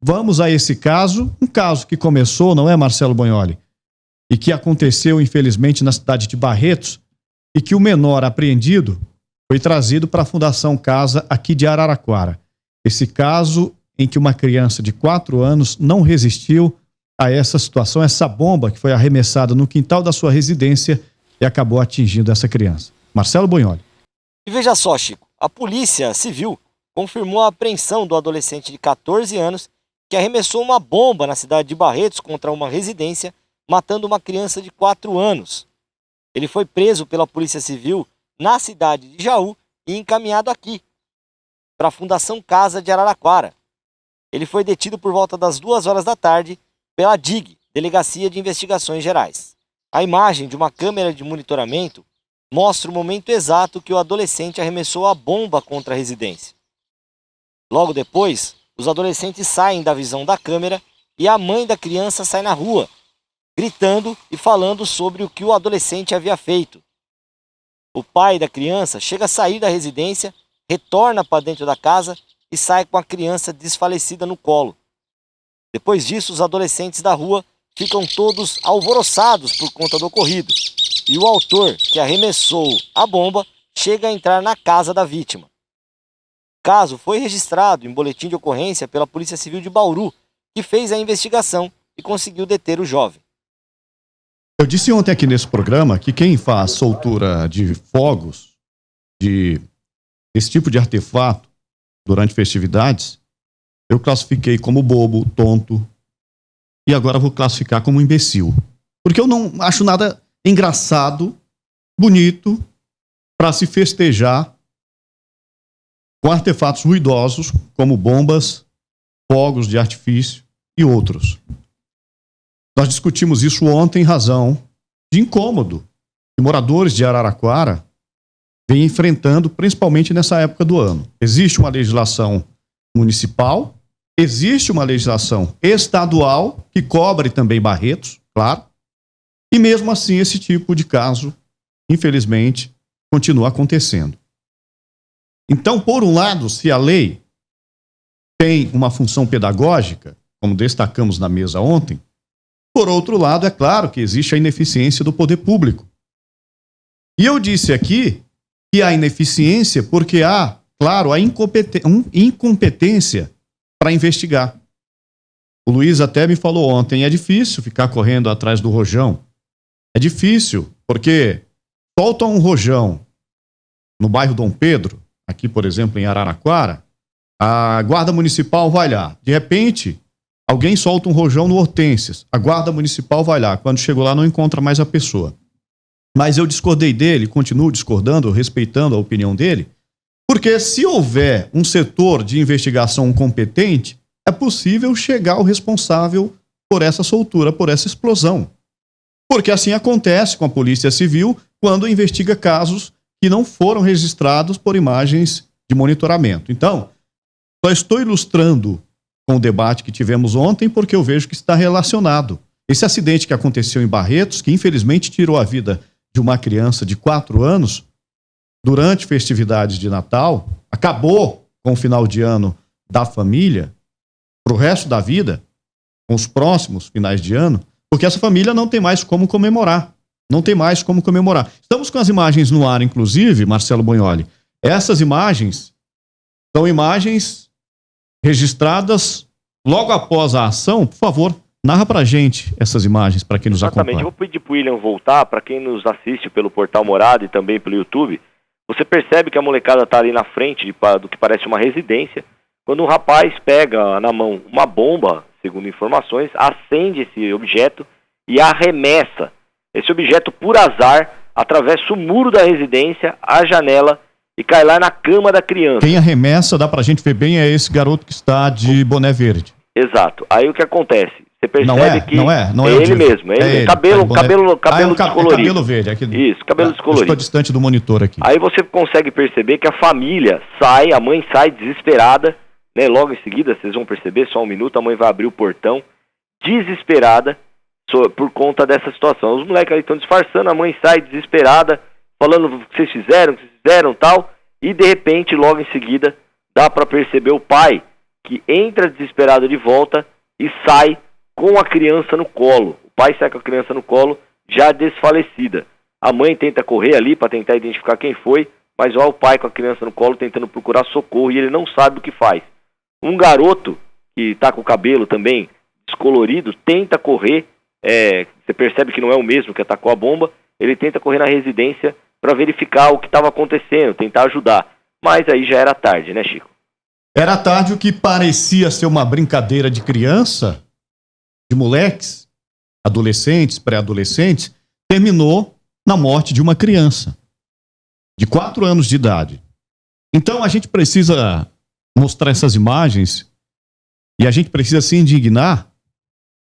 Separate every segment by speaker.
Speaker 1: vamos a esse caso, um caso que começou, não é, Marcelo Bonholi? E que aconteceu, infelizmente, na cidade de Barretos, e que o menor apreendido foi trazido para a Fundação Casa aqui de Araraquara. Esse caso em que uma criança de 4 anos não resistiu a essa situação, essa bomba que foi arremessada no quintal da sua residência e acabou atingindo essa criança. Marcelo Bonholi.
Speaker 2: E veja só, Chico, a Polícia Civil confirmou a apreensão do adolescente de 14 anos que arremessou uma bomba na cidade de Barretos contra uma residência, matando uma criança de 4 anos. Ele foi preso pela Polícia Civil na cidade de Jaú e encaminhado aqui, para a Fundação Casa de Araraquara. Ele foi detido por volta das 2 horas da tarde pela DIG, Delegacia de Investigações Gerais. A imagem de uma câmera de monitoramento mostra o momento exato que o adolescente arremessou a bomba contra a residência. Logo depois, os adolescentes saem da visão da câmera e a mãe da criança sai na rua, gritando e falando sobre o que o adolescente havia feito. O pai da criança chega a sair da residência, retorna para dentro da casa e sai com a criança desfalecida no colo. Depois disso, os adolescentes da rua ficam todos alvoroçados por conta do ocorrido. E o autor, que arremessou a bomba, chega a entrar na casa da vítima. O caso foi registrado em boletim de ocorrência pela Polícia Civil de Bauru, que fez a investigação e conseguiu deter o jovem.
Speaker 1: Eu disse ontem aqui nesse programa que quem faz soltura de fogos, esse tipo de artefato, durante festividades, eu classifiquei como bobo, tonto, e agora vou classificar como imbecil. Porque eu não acho nada engraçado, bonito, para se festejar com artefatos ruidosos, como bombas, fogos de artifício e outros. Nós discutimos isso ontem em razão de incômodo que moradores de Araraquara vêm enfrentando, principalmente nessa época do ano. Existe uma legislação municipal, existe uma legislação estadual que cobre também Barretos, claro, e mesmo assim esse tipo de caso, infelizmente, continua acontecendo. Então, por um lado, se a lei tem uma função pedagógica, como destacamos na mesa ontem, por outro lado, é claro que existe a ineficiência do poder público. E eu disse aqui que há ineficiência porque há, claro, a incompetência para investigar. O Luiz até me falou ontem, é difícil ficar correndo atrás do rojão. É difícil, porque soltam um rojão no bairro Dom Pedro, aqui, por exemplo, em Araraquara, a guarda municipal vai lá. De repente, alguém solta um rojão no Hortências, a guarda municipal vai lá. Quando chegou lá, não encontra mais a pessoa. Mas eu discordei dele, continuo discordando, respeitando a opinião dele, porque se houver um setor de investigação competente, é possível chegar ao responsável por essa soltura, por essa explosão. Porque assim acontece com a Polícia Civil quando investiga casos que não foram registrados por imagens de monitoramento. Então, só estou ilustrando com o debate que tivemos ontem porque eu vejo que está relacionado. Esse acidente que aconteceu em Barretos, que infelizmente tirou a vida de uma criança de 4 anos, durante festividades de Natal, acabou com o final de ano da família, para o resto da vida, com os próximos finais de ano, porque essa família não tem mais como comemorar. Não tem mais como comemorar. Estamos com as imagens no ar, inclusive, Marcelo Bonholi. Essas imagens são imagens registradas logo após a ação. Por favor, narra pra gente essas imagens, para quem nos acompanha.
Speaker 3: Exatamente, eu vou pedir pro William voltar, para quem nos assiste pelo Portal Morada e também pelo YouTube. Você percebe que a molecada tá ali na frente do que parece uma residência, quando um rapaz pega na mão uma bomba, segundo informações, acende esse objeto e arremessa. Esse objeto, por azar, atravessa o muro da residência, a janela, e cai lá na cama da criança.
Speaker 1: Quem arremessa, dá pra gente ver bem, é esse garoto que está de boné verde.
Speaker 3: Exato. Aí o que acontece? Você percebe
Speaker 1: não é
Speaker 3: ele mesmo. É ele. Cabelo descolorido.
Speaker 1: Cabelo verde. Aqui.
Speaker 3: Isso, cabelo descolorido.
Speaker 1: Eu estou distante do monitor aqui.
Speaker 3: Aí você consegue perceber que a família sai, a mãe sai desesperada, né? Logo em seguida, vocês vão perceber, só um minuto, a mãe vai abrir o portão, desesperada, por conta dessa situação. Os moleques ali estão disfarçando, a mãe sai desesperada, falando o que vocês fizeram, tal, e de repente, logo em seguida, dá para perceber o pai que entra desesperado de volta e sai com a criança no colo. O pai sai com a criança no colo, já desfalecida. A mãe tenta correr ali para tentar identificar quem foi, mas o pai com a criança no colo tentando procurar socorro e ele não sabe o que faz. Um garoto que está com o cabelo também descolorido tenta correr, você percebe que não é o mesmo que atacou a bomba, ele tenta correr na residência para verificar o que estava acontecendo, tentar ajudar. Mas aí já era tarde, né, Chico?
Speaker 1: Era tarde. O que parecia ser uma brincadeira de criança, de moleques, adolescentes, pré-adolescentes, terminou na morte de uma criança de 4 anos de idade. Então a gente precisa mostrar essas imagens e a gente precisa se indignar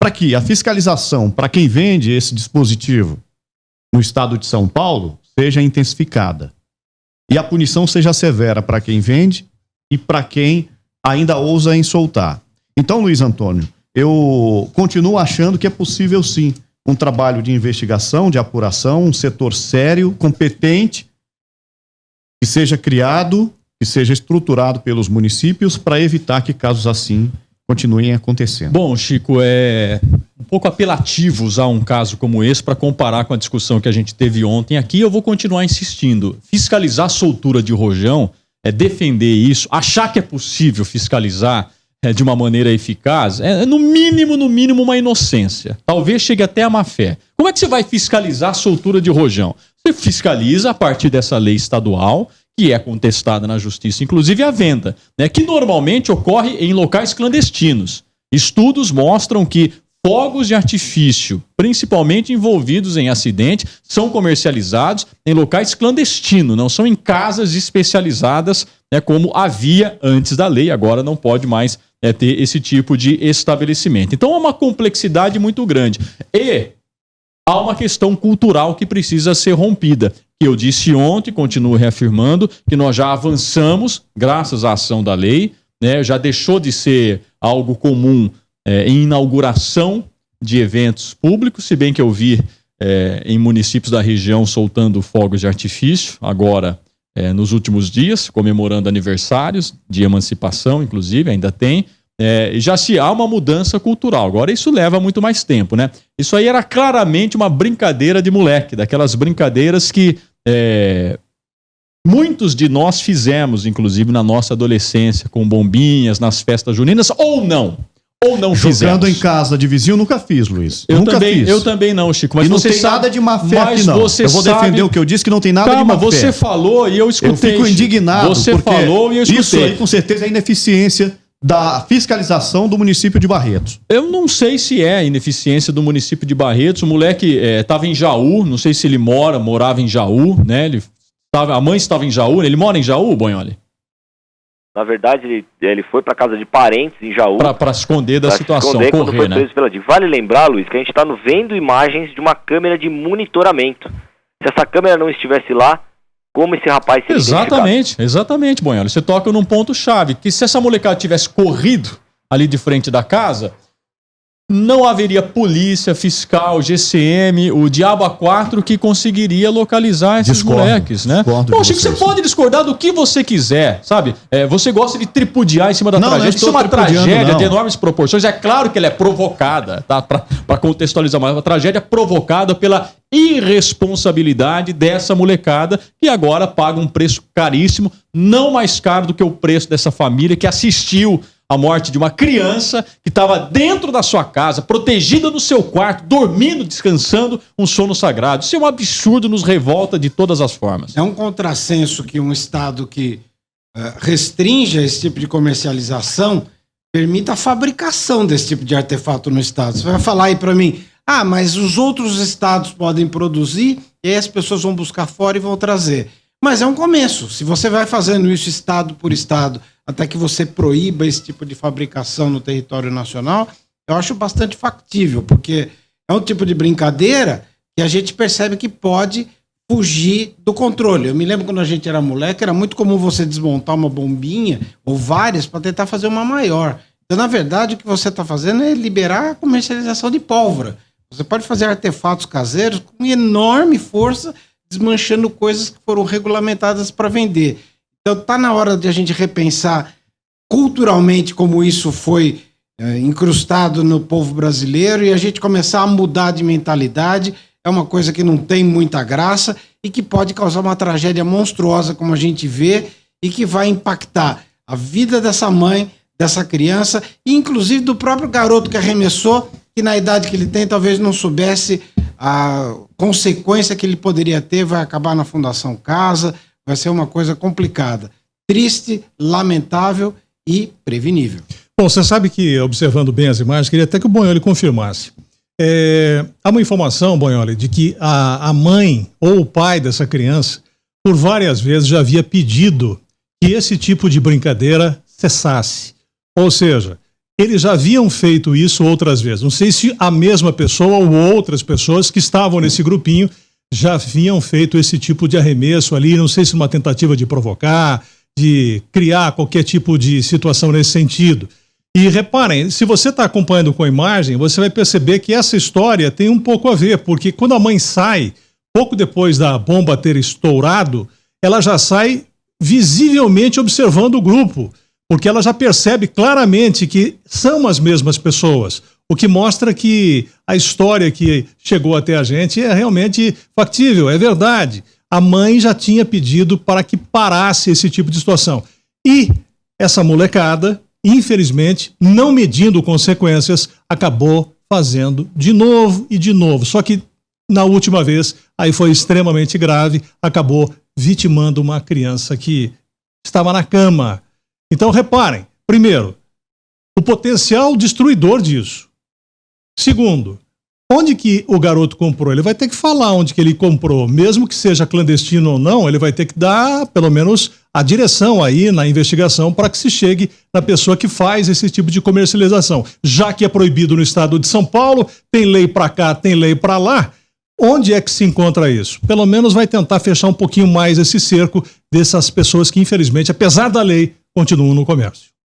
Speaker 1: para que a fiscalização para quem vende esse dispositivo no estado de São Paulo seja intensificada e a punição seja severa para quem vende e para quem ainda ousa em soltar. Então, Luiz Antônio, eu continuo achando que é possível sim um trabalho de investigação, de apuração, um setor sério, competente, que seja criado, que seja estruturado pelos municípios para evitar que casos assim continuem acontecendo.
Speaker 4: Bom, Chico, é um pouco apelativo usar um caso como esse para comparar com a discussão que a gente teve ontem aqui. Eu vou continuar insistindo. Fiscalizar a soltura de rojão, defender isso, achar que é possível fiscalizar de uma maneira eficaz, no mínimo uma inocência. Talvez chegue até a má fé. Como é que você vai fiscalizar a soltura de rojão? Você fiscaliza a partir dessa lei estadual, que é contestada na justiça, inclusive a venda, né, que normalmente ocorre em locais clandestinos. Estudos mostram que fogos de artifício, principalmente envolvidos em acidente, são comercializados em locais clandestinos, não são em casas especializadas, né, como havia antes da lei, agora não pode mais ter esse tipo de estabelecimento. Então há uma complexidade muito grande. E há uma questão cultural que precisa ser rompida. Que eu disse ontem, continuo reafirmando, que nós já avançamos, graças à ação da lei, né, já deixou de ser algo comum em inauguração de eventos públicos, se bem que eu vi em municípios da região soltando fogos de artifício, agora nos últimos dias, comemorando aniversários de emancipação, inclusive, ainda tem, já se há uma mudança cultural. Agora isso leva muito mais tempo, né? Isso aí era claramente uma brincadeira de moleque, daquelas brincadeiras que muitos de nós fizemos, inclusive na nossa adolescência, com bombinhas, nas festas juninas, ou não fizemos.
Speaker 1: Jogando em casa de vizinho, nunca fiz, Luiz.
Speaker 4: Eu também não, Chico. Mas
Speaker 1: e não
Speaker 4: você
Speaker 1: tem
Speaker 4: sabe,
Speaker 1: nada de má fé aqui, não. Eu vou defender o que eu disse, que não tem nada de má fé.
Speaker 4: Você falou e eu escutei.
Speaker 1: Eu fico indignado.
Speaker 4: Você falou e eu escutei.
Speaker 1: Isso aí, com certeza, é ineficiência da fiscalização do município de Barretos.
Speaker 4: Eu não sei se é ineficiência do município de Barretos. O moleque estava em Jaú, não sei se ele morava em Jaú, né? A mãe estava em Jaú, ele mora em Jaú, Bonholi?
Speaker 3: Na verdade, ele foi para casa de parentes em Jaú.
Speaker 4: Para esconder da situação,
Speaker 3: esconder quando foi preso pela DIV. Vale lembrar, Luiz, que a gente está vendo imagens de uma câmera de monitoramento. Se essa câmera não estivesse lá, como esse rapaz seria identificado?
Speaker 4: Exatamente, Bonholi. Você toca num ponto-chave, que se essa molecada tivesse corrido ali de frente da casa, não haveria polícia, fiscal, GCM, o diabo A4 que conseguiria localizar esses moleques, né? Bom, Chico, você pode discordar do que você quiser, sabe? Você gosta de tripudiar em cima da tragédia. Isso é uma tragédia de enormes proporções. É claro que ela é provocada, tá? Para contextualizar mais, uma tragédia provocada pela irresponsabilidade dessa molecada que agora paga um preço caríssimo, não mais caro do que o preço dessa família que assistiu a morte de uma criança que estava dentro da sua casa, protegida no seu quarto, dormindo, descansando, um sono sagrado. Isso é um absurdo, nos revolta de todas as formas.
Speaker 5: É um contrassenso que um Estado que restringe esse tipo de comercialização permita a fabricação desse tipo de artefato no Estado. Você vai falar aí para mim, mas os outros estados podem produzir e aí as pessoas vão buscar fora e vão trazer. Mas é um começo. Se você vai fazendo isso estado por estado, até que você proíba esse tipo de fabricação no território nacional, eu acho bastante factível, porque é um tipo de brincadeira que a gente percebe que pode fugir do controle. Eu me lembro quando a gente era moleque, era muito comum você desmontar uma bombinha ou várias para tentar fazer uma maior. Então, na verdade, o que você está fazendo é liberar a comercialização de pólvora. Você pode fazer artefatos caseiros com enorme força, desmanchando coisas que foram regulamentadas para vender. Então, está na hora de a gente repensar culturalmente como isso foi incrustado no povo brasileiro, e a gente começar a mudar de mentalidade é uma coisa que não tem muita graça e que pode causar uma tragédia monstruosa, como a gente vê, e que vai impactar a vida dessa mãe, dessa criança, e inclusive do próprio garoto que arremessou, que na idade que ele tem talvez não soubesse a consequência que ele poderia ter, vai acabar na Fundação Casa, vai ser uma coisa complicada, triste, lamentável e prevenível.
Speaker 6: Bom, você sabe que, observando bem as imagens, queria até que o Bonholi confirmasse. Há uma informação, Bonholi, de que a mãe ou o pai dessa criança, por várias vezes, já havia pedido que esse tipo de brincadeira cessasse. Ou seja, eles já haviam feito isso outras vezes. Não sei se a mesma pessoa ou outras pessoas que estavam nesse grupinho já haviam feito esse tipo de arremesso ali, não sei se uma tentativa de provocar, de criar qualquer tipo de situação nesse sentido. E reparem, se você está acompanhando com a imagem, você vai perceber que essa história tem um pouco a ver, porque quando a mãe sai, pouco depois da bomba ter estourado, ela já sai visivelmente observando o grupo, porque ela já percebe claramente que são as mesmas pessoas, o que mostra que a história que chegou até a gente é realmente factível, é verdade. A mãe já tinha pedido para que parasse esse tipo de situação. E essa molecada, infelizmente, não medindo consequências, acabou fazendo de novo e de novo. Só que na última vez, aí foi extremamente grave, acabou vitimando uma criança que estava na cama. Então, reparem, primeiro, o potencial destruidor disso. Segundo, onde que o garoto comprou? Ele vai ter que falar onde que ele comprou, mesmo que seja clandestino ou não, ele vai ter que dar, pelo menos, a direção aí na investigação para que se chegue na pessoa que faz esse tipo de comercialização. Já que é proibido no estado de São Paulo, tem lei para cá, tem lei para lá, onde é que se encontra isso? Pelo menos vai tentar fechar um pouquinho mais esse cerco dessas pessoas que, infelizmente, apesar da lei, continuam no comércio.